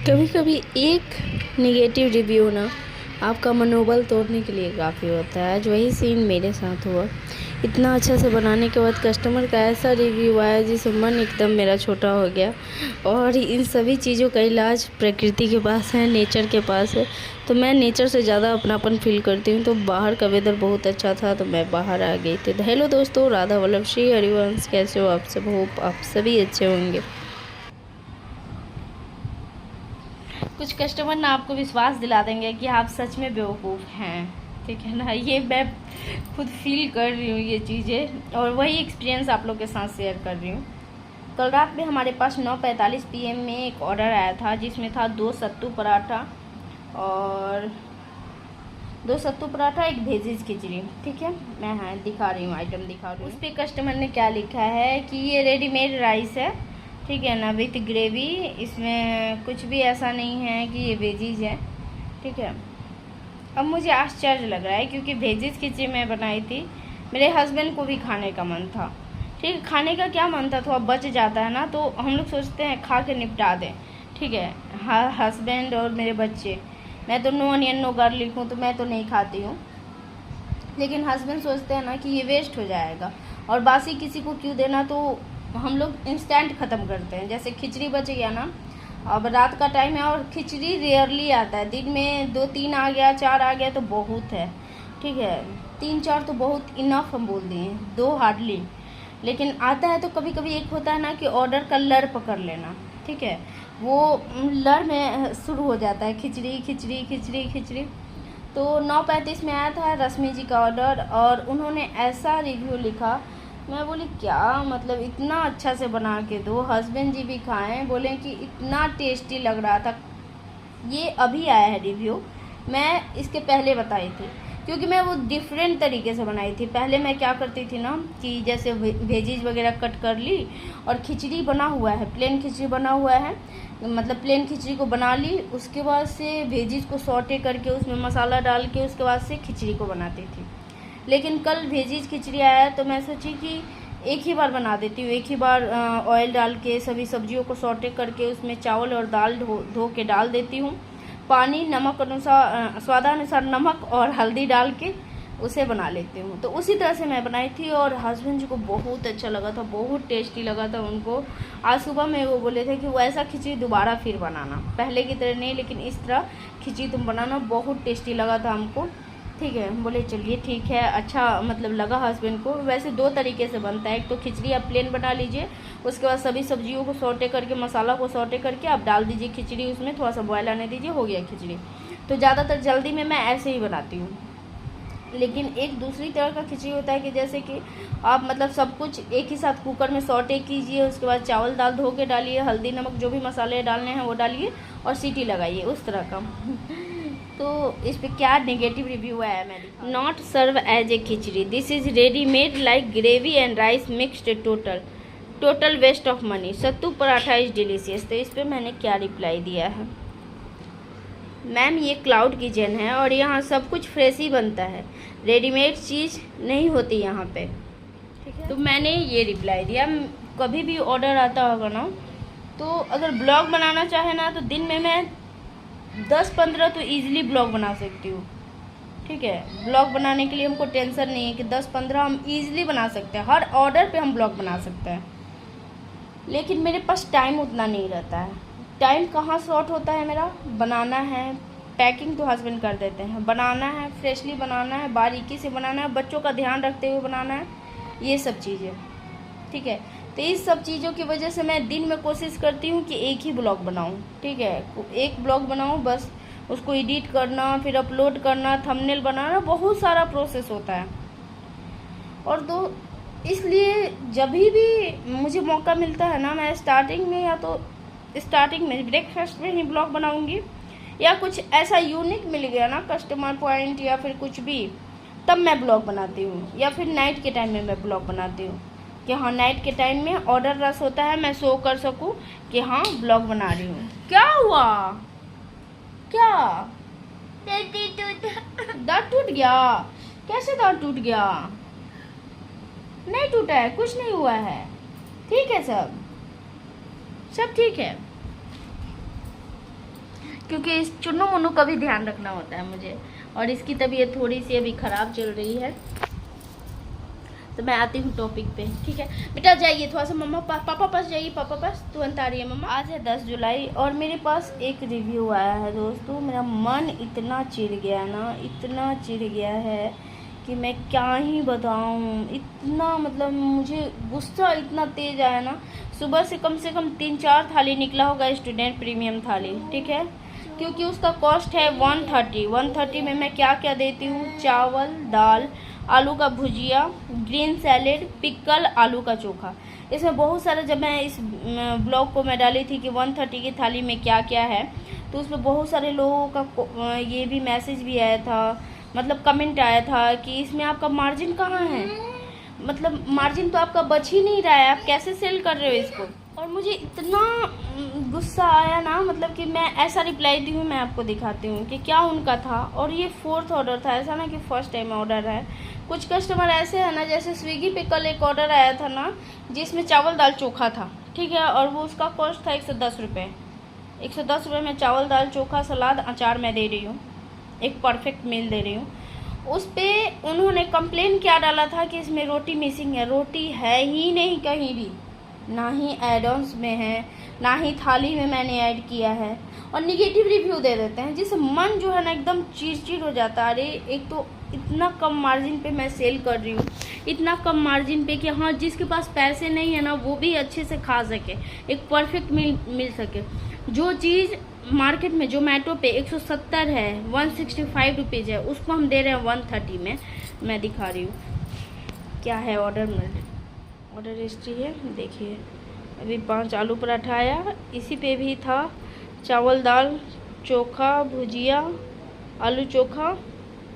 कभी कभी एक नेगेटिव रिव्यू ना आपका मनोबल तोड़ने के लिए काफ़ी होता है। आज वही सीन मेरे साथ हुआ। इतना अच्छा से बनाने के बाद कस्टमर का ऐसा रिव्यू आया जिससे मन एकदम मेरा छोटा हो गया। और इन सभी चीज़ों का इलाज प्रकृति के पास है, नेचर के पास है। तो मैं नेचर से ज़्यादा अपनापन फील करती हूँ। तो बाहर का वेदर बहुत अच्छा था तो मैं बाहर आ गई थी। हेलो दोस्तों, राधा वल्लभ श्री हरिवंश, कैसे हो आप सब? होप आप सभी अच्छे होंगे। कुछ कस्टमर ना आपको विश्वास दिला देंगे कि आप सच में बेवकूफ़ हैं, ठीक है ना। ये मैं खुद फील कर रही हूँ ये चीज़ें, और वही एक्सपीरियंस आप लोग के साथ शेयर कर रही हूँ। कल रात में हमारे पास 9:45 PM में एक ऑर्डर आया था जिसमें था 2 सत्तू पराठा और 2 सत्तू पराठा, एक वेजिज खिचड़ी, ठीक है। मैं दिखा रही हूँ, आइटम दिखा रही हूँ। उस पर कस्टमर ने क्या लिखा है कि ये रेडीमेड राइस है, ठीक है ना, विथ ग्रेवी। इसमें कुछ भी ऐसा नहीं है कि ये वेजीज है, ठीक है। अब मुझे आश्चर्य लग रहा है क्योंकि वेजीज खिचड़ी मैं बनाई थी, मेरे हस्बैंड को भी खाने का मन था, ठीक है। खाने का क्या मन था, थोड़ा बच जाता है ना, तो हम लोग सोचते हैं खा के निपटा दें, ठीक है। हस्बैंड और मेरे बच्चे, मैं तो नो अनियन नो गार्लिक हूँ तो मैं तो नहीं खाती हूँ, लेकिन हस्बैंड सोचते हैं ना कि ये वेस्ट हो जाएगा और बासी किसी को क्यों देना, तो हम लोग इंस्टेंट ख़त्म करते हैं। जैसे खिचड़ी बच गया ना, अब रात का टाइम है और खिचड़ी रेयरली आता है, दिन में 2-3 आ गया, 4 आ गया तो बहुत है, ठीक है। 3-4 तो बहुत इनफ हम बोल दिए, 2 हार्डली। लेकिन आता है तो कभी कभी एक होता है ना कि ऑर्डर का लड़ पकड़ लेना, ठीक है। वो लड़ में शुरू हो जाता है खिचड़ी खिचड़ी खिचड़ी खिचड़ी। तो 9:35 में आया था रश्मि जी का ऑर्डर और उन्होंने ऐसा रिव्यू लिखा। मैं बोली क्या मतलब, इतना अच्छा से बना के दो, हस्बैंड जी भी खाएं, बोले कि इतना टेस्टी लग रहा था। ये अभी आया है रिव्यू, मैं इसके पहले बताई थी क्योंकि मैं वो डिफरेंट तरीके से बनाई थी। पहले मैं क्या करती थी ना कि जैसे वेजीज वगैरह कट कर ली और खिचड़ी बना हुआ है, प्लेन खिचड़ी बना हुआ है, मतलब प्लेन खिचड़ी को बना ली, उसके बाद से वेजीज को सॉटे करके उसमें मसाला डाल के उसके बाद से खिचड़ी को बनाती थी। लेकिन कल वेजीज खिचड़ी आया तो मैं सोची कि एक ही बार बना देती हूँ, एक ही बार ऑयल डाल के सभी सब्जियों को सॉटे करके उसमें चावल और दाल धो के डाल देती हूँ, पानी नमक अनुसार, स्वादानुसार नमक और हल्दी डाल के उसे बना लेती हूँ। तो उसी तरह से मैं बनाई थी और हस्बैंड जी को बहुत अच्छा लगा था, बहुत टेस्टी लगा था उनको। आज सुबह में वो बोले थे कि वो ऐसा खिचड़ी दोबारा फिर बनाना, पहले की तरह नहीं लेकिन इस तरह खिचड़ी तुम बनाना, बहुत टेस्टी लगा था हमको, ठीक है। बोले चलिए ठीक है, अच्छा मतलब लगा हस्बैंड को। वैसे 2 तरीके से बनता है, एक तो खिचड़ी आप प्लेन बना लीजिए, उसके बाद सभी सब्जियों को सॉटे करके, मसाला को सॉटे करके आप डाल दीजिए खिचड़ी, उसमें थोड़ा सा बॉयल आने दीजिए, हो गया खिचड़ी। तो ज़्यादातर जल्दी में मैं ऐसे ही बनाती हूँ। लेकिन एक दूसरी तरह का खिचड़ी होता है कि जैसे कि आप मतलब सब कुछ एक ही साथ कुकर में सॉटे कीजिए, उसके बाद चावल दाल धो के डालिए, हल्दी नमक जो भी मसाले डालने हैं वो डालिए और सीटी लगाइए, उस तरह का। तो इस पे क्या नेगेटिव रिव्यू आया, मैं not serve as a khichdi, this is readymade like gravy and rice mixed, total waste of money, sattu paratha is delicious. तो इस पे मैंने क्या रिप्लाई दिया है, मैम ये क्लाउड किचन है और यहाँ सब कुछ फ्रेश ही बनता है, रेडीमेड चीज़ नहीं होती यहाँ पे, ठीक है। तो मैंने ये रिप्लाई दिया, कभी भी ऑर्डर आता होगा ना तो अगर ब्लॉग बनाना चाहे ना तो दिन में मैं 10-15 तो ईजिली ब्लॉग बना सकती हूँ, ठीक है। ब्लॉग बनाने के लिए हमको टेंशन नहीं है कि 10-15 हम ईजिली बना सकते हैं, हर ऑर्डर पे हम ब्लॉग बना सकते हैं। लेकिन मेरे पास टाइम उतना नहीं रहता है। टाइम कहाँ शॉर्ट होता है मेरा, बनाना है, पैकिंग तो हस्बैंड कर देते हैं, बनाना है, फ्रेशली बनाना है, बारीकी से बनाना है, बच्चों का ध्यान रखते हुए बनाना है, ये सब चीज़ें, ठीक है। तो इस सब चीज़ों की वजह से मैं दिन में कोशिश करती हूँ कि एक ही ब्लॉग बनाऊँ, ठीक है। एक ब्लॉग बनाऊँ बस, उसको एडिट करना, फिर अपलोड करना, थंबनेल बनाना, बहुत सारा प्रोसेस होता है। और तो इसलिए जब भी मुझे मौका मिलता है ना, मैं स्टार्टिंग में या तो स्टार्टिंग में ब्रेकफास्ट में ही ब्लॉग बनाऊँगी, या कुछ ऐसा यूनिक मिल गया ना कस्टमर पॉइंट या फिर कुछ भी, तब मैं ब्लॉग बनाती हूँ। या फिर नाइट के टाइम में मैं ब्लॉग बनाती हूँ कि हाँ नाइट के टाइम में ऑर्डर रश होता है, मैं शो कर सकूँ कि हाँ ब्लॉग बना रही हूँ। क्या हुआ, क्या दांत टूट गया? कैसे दांत टूट गया? नहीं टूटा है, कुछ नहीं हुआ है, ठीक है, सब ठीक है। क्योंकि इस चुन्नू मुन्नू का भी ध्यान रखना होता है मुझे, और इसकी तबीयत थोड़ी सी अभी ख़राब चल रही है। तो मैं आती हूँ टॉपिक पे, ठीक है बेटा? जाइए थोड़ा सा मम्मा पापा पास जाइए, पापा पास तुरंत आ रही है मम्मा। आज है 10 जुलाई और मेरे पास एक रिव्यू आया है दोस्तों। मेरा मन इतना चिढ़ गया ना, इतना चिढ़ गया है कि मैं क्या ही बताऊँ। इतना मतलब मुझे गुस्सा इतना तेज आया ना। सुबह से कम 3-4 थाली निकला होगा, स्टूडेंट प्रीमियम थाली, ठीक है? क्योंकि उसका कॉस्ट है 130। 130 में मैं क्या क्या देती हूँ? चावल, दाल, आलू का भुजिया, ग्रीन सैलेड, पिकल, आलू का चोखा। इसमें बहुत सारा, जब मैं इस ब्लॉग को मैं डाली थी कि 130 की थाली में क्या क्या है, तो उसमें बहुत सारे लोगों का ये भी मैसेज भी आया था, मतलब कमेंट आया था कि इसमें आपका मार्जिन कहाँ है? मतलब मार्जिन तो आपका बच ही नहीं रहा है, आप कैसे सेल कर रहे हो इसको? और मुझे इतना गुस्सा आया ना, मतलब कि मैं ऐसा रिप्लाई दी हूँ, मैं आपको दिखाती हूँ कि क्या उनका था। और ये 4th ऑर्डर था, ऐसा ना कि फर्स्ट टाइम ऑर्डर है। कुछ कस्टमर ऐसे है ना, जैसे स्विगी पे कल एक ऑर्डर आया था ना जिसमें चावल दाल चोखा था, ठीक है? और वो उसका कॉस्ट था 110 रुपये। 110 रुपये में चावल दाल चोखा सलाद अचार मैं दे रही हूँ, एक परफेक्ट मील दे रही हूँ। उस पर उन्होंने कंप्लेन क्या डाला था कि इसमें रोटी मिसिंग है। रोटी है ही नहीं कहीं भी, ना ही एड ऑन्स में है, ना ही थाली में मैंने ऐड किया है, और निगेटिव रिव्यू दे देते हैं, जिससे मन जो है ना एकदम चिड़चिड़ हो जाता है। अरे एक तो इतना कम मार्जिन पे मैं सेल कर रही हूँ, इतना कम मार्जिन पे कि हाँ जिसके पास पैसे नहीं है ना वो भी अच्छे से खा सके, एक परफेक्ट मील मिल सके। जो चीज़ मार्केट में जोमेटो पे 170 है, 165 रुपीज़ है, उसको हम दे रहे हैं 130 में। मैं दिखा रही हूँ क्या है ऑर्डर में। ऑर्डर हिस्ट्री है, देखिए अभी 5 आलू पराठा आया, इसी पे भी था चावल दाल चोखा भुजिया आलू चोखा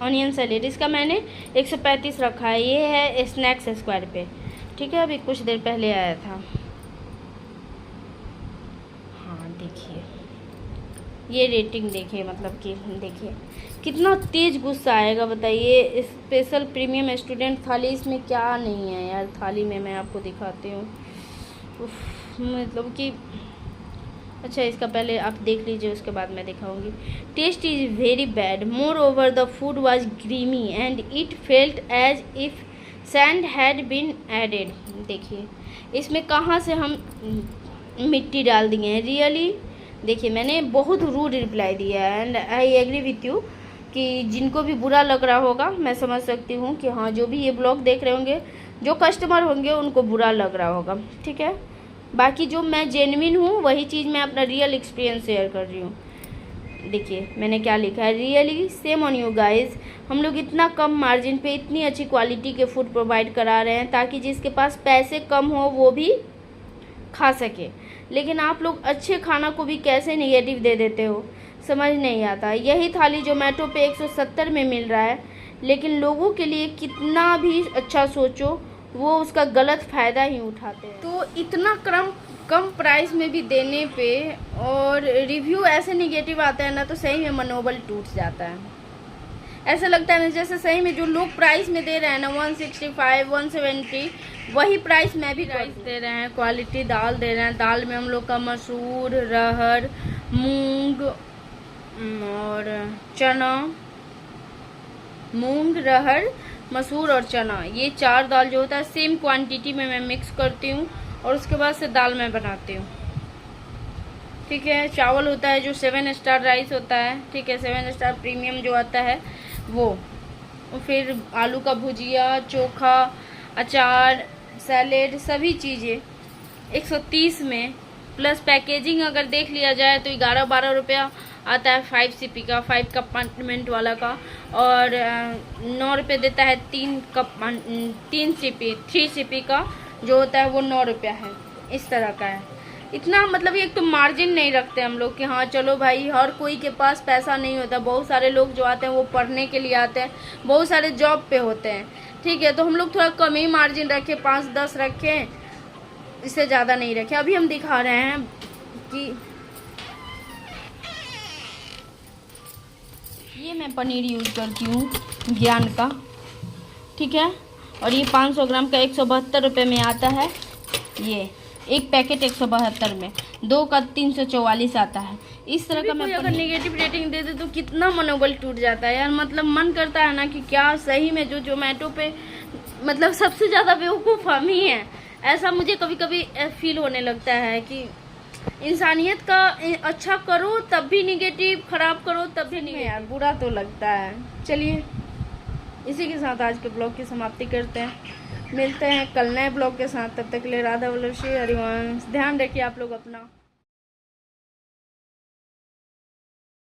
ऑनियन सैलेड। इसका मैंने 135 रखा है। ये है स्नैक्स स्क्वायर पे, ठीक है? अभी कुछ देर पहले आया था। हाँ देखिए, ये रेटिंग देखिए, मतलब कि देखिए कितना तेज गुस्सा आएगा बताइए। स्पेशल प्रीमियम स्टूडेंट थाली, इसमें क्या नहीं है यार थाली में, मैं आपको दिखाती हूँ। मतलब कि अच्छा, इसका पहले आप देख लीजिए, उसके बाद मैं दिखाऊंगी। Taste is very bad, moreover the food was grimy and it felt as if sand had been added. देखिए इसमें कहाँ से हम मिट्टी डाल दिए हैं, रियली। देखिए मैंने बहुत रूड रिप्लाई दिया है, and I agree with you कि जिनको भी बुरा लग रहा होगा, मैं समझ सकती हूँ कि हाँ जो भी ये ब्लॉग देख रहे होंगे, जो कस्टमर होंगे उनको बुरा लग रहा होगा, ठीक है? बाकी जो मैं जेन्युइन हूँ वही चीज़ मैं अपना रियल एक्सपीरियंस शेयर कर रही हूँ। देखिए मैंने क्या लिखा है, really same on you guys. हम लोग इतना कम मार्जिन पे इतनी अच्छी क्वालिटी के फूड प्रोवाइड करा रहे हैं ताकि जिसके पास पैसे कम हो वो भी खा सके, लेकिन आप लोग अच्छे खाना को भी कैसे नेगेटिव दे देते हो, समझ नहीं आता। यही थाली जोमेटो पे 170 में मिल रहा है, लेकिन लोगों के लिए कितना भी अच्छा सोचो वो उसका गलत फ़ायदा ही उठाते हैं। तो इतना कम प्राइस में भी देने पे और रिव्यू ऐसे निगेटिव आता है ना, तो सही में मनोबल टूट जाता है। ऐसा लगता है ना जैसे सही में जो लोग प्राइस में दे रहे हैं ना 165 170, वही प्राइस मैं भी प्राइस दे रहे हैं। क्वालिटी दाल दे रहे हैं, दाल में हम लोग का मसूर, रहर, मूंग और चना, मूंग, रहर, मसूर और चना, ये 4 दाल जो होता है सेम क्वांटिटी में मैं मिक्स करती हूँ और उसके बाद से दाल मैं बनाती हूँ, ठीक है? चावल होता है जो 7 स्टार राइस होता है, ठीक है? 7 स्टार प्रीमियम जो आता है वो। फिर आलू का भुजिया, चोखा, अचार, सैलेड, सभी चीज़ें 130 में, प्लस पैकेजिंग अगर देख लिया जाए तो 11-12 रुपया आता है 5 CP का, 5 कंपार्टमेंट वाला का, और 9 रुपये देता है 3 CP, 3 CP का जो होता है वो 9 रुपया है। इस तरह का है। इतना मतलब एक तो मार्जिन नहीं रखते हम लोग कि हाँ चलो भाई, हर कोई के पास पैसा नहीं होता। बहुत सारे लोग जो आते हैं वो पढ़ने के लिए आते हैं, बहुत सारे जॉब पे होते हैं, ठीक है? तो हम लोग थोड़ा कम ही मार्जिन रखें, 5-10 रखें, इससे ज़्यादा नहीं रखें। अभी हम दिखा रहे हैं कि ये मैं पनीर यूज़ करती हूँ ज्ञान का, ठीक है? और ये 500 ग्राम का 172 रुपये में आता है। ये एक पैकेट 172 में, 2 का 344 आता है। इस तरह का मैं अगर नेगेटिव रेटिंग दे दे तो कितना मनोबल टूट जाता है यार। मतलब मन करता है ना कि क्या सही में जो जोमेटो पे मतलब सबसे ज़्यादा बेवकूफ़ हम ही हैं। ऐसा मुझे कभी कभी फील होने लगता है कि इंसानियत का अच्छा करो तब भी निगेटिव, खराब करो तब भी नहीं यार, बुरा तो लगता है। चलिए इसी के साथ आज के ब्लॉग की समाप्ति करते हैं। मिलते हैं कल नए ब्लॉग के साथ, तब तक के लिए राधा वल्लभ श्री हरिवंश। ध्यान रखिए आप लोग अपना।